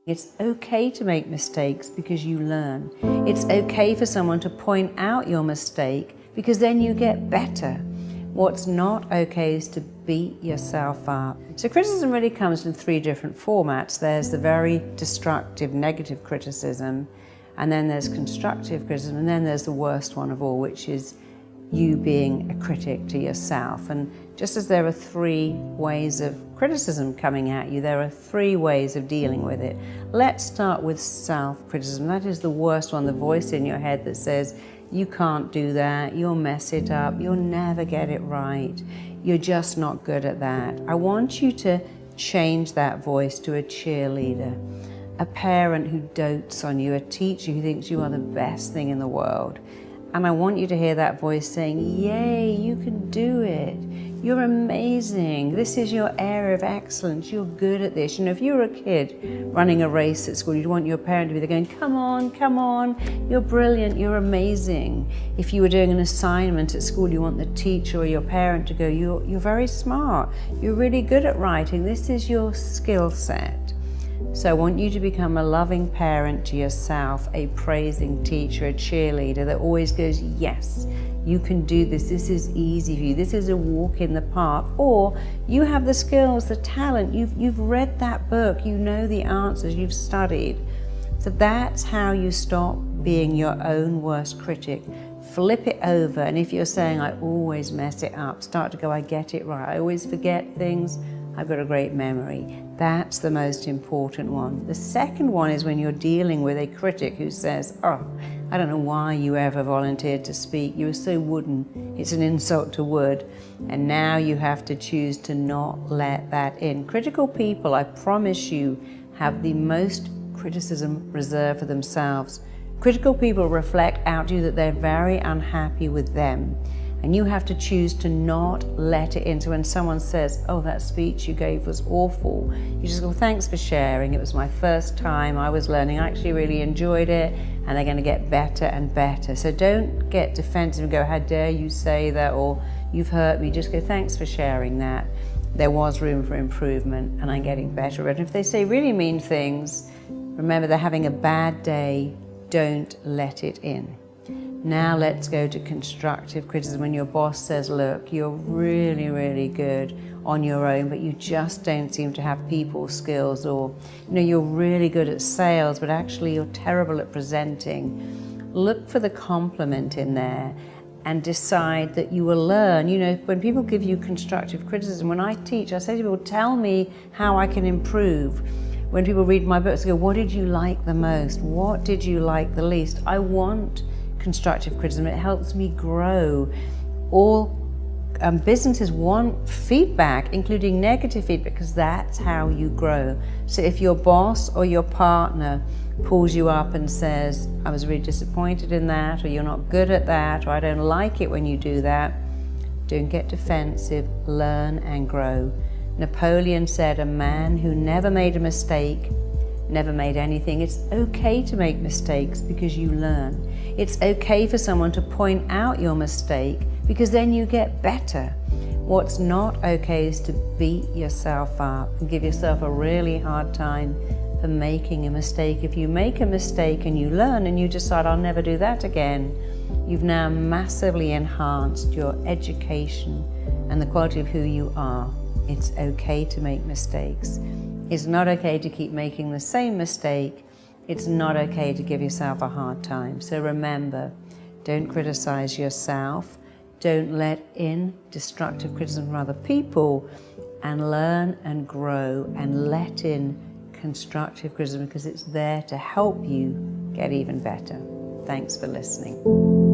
It's okay to make mistakes because you learn. It's okay for someone to point out your mistake because then you get better. What's not okay is to beat yourself up. So criticism really comes in three different formats. There's the very destructive, negative criticism, and then there's constructive criticism, and then there's the worst one of all, which is you being a critic to yourself. And just as there are three ways of criticism coming at you, there are three ways of dealing with it. Let's start with self-criticism. That is the worst one, the voice in your head that says, you can't do that, you'll mess it up, you'll never get it right, you're just not good at that. I want you to change that voice to a cheerleader, a parent who dotes on you, a teacher who thinks you are the best thing in the world. And I want you to hear that voice saying, yay, you can do it. You're amazing. This is your area of excellence. You're good at this. You know, if you were a kid running a race at school, you'd want your parent to be there going, come on, you're brilliant, you're amazing. If you were doing an assignment at school, you want the teacher or your parent to go, you're very smart. You're really good at writing. This is your skill set. So I want you to become a loving parent to yourself, a praising teacher, a cheerleader that always goes, yes, you can do this. This is easy for you. This is a walk in the park. Or you have the skills, the talent. You've read that book. You know the answers. You've studied. So that's how you stop being your own worst critic. Flip it over. And if you're saying, I always mess it up, start to go, I get it right. I always forget things. I've got a great memory. That's the most important one. The second one is when you're dealing with a critic who says, oh, I don't know why you ever volunteered to speak. You were so wooden. It's an insult to wood. And now you have to choose to not let that in. Critical people, I promise you, have the most criticism reserved for themselves. Critical people reflect out to you that they're very unhappy with them. And you have to choose to not let it in. So when someone says, oh, that speech you gave was awful, you just go, thanks for sharing. It was my first time. I was learning. I actually really enjoyed it. And they're going to get better and better. So don't get defensive and go, how dare you say that? Or you've hurt me. Just go, thanks for sharing that. There was room for improvement and I'm getting better. And if they say really mean things, remember they're having a bad day. Don't let it in. Now let's go to constructive criticism. When your boss says, look, you're really, really good on your own, but you just don't seem to have people skills, or you're really good at sales, but actually you're terrible at presenting. Look for the compliment in there and decide that you will learn. When people give you constructive criticism, when I teach, I say to people, tell me how I can improve. When people read my books, they go, what did you like the most? What did you like the least? I want constructive criticism. It helps me grow. All businesses want feedback, including negative feedback, because that's how you grow. So if your boss or your partner pulls you up and says, I was really disappointed in that, or you're not good at that, or I don't like it when you do that, don't get defensive, learn and grow. Napoleon said, a man who never made a mistake never made anything. It's okay to make mistakes because you learn. It's okay for someone to point out your mistake because then you get better. What's not okay is to beat yourself up and give yourself a really hard time for making a mistake. If you make a mistake and you learn and you decide, I'll never do that again, you've now massively enhanced your education and the quality of who you are. It's okay to make mistakes. It's not okay to keep making the same mistake. It's not okay to give yourself a hard time. So remember, don't criticize yourself. Don't let in destructive criticism from other people, and learn and grow and let in constructive criticism because it's there to help you get even better. Thanks for listening.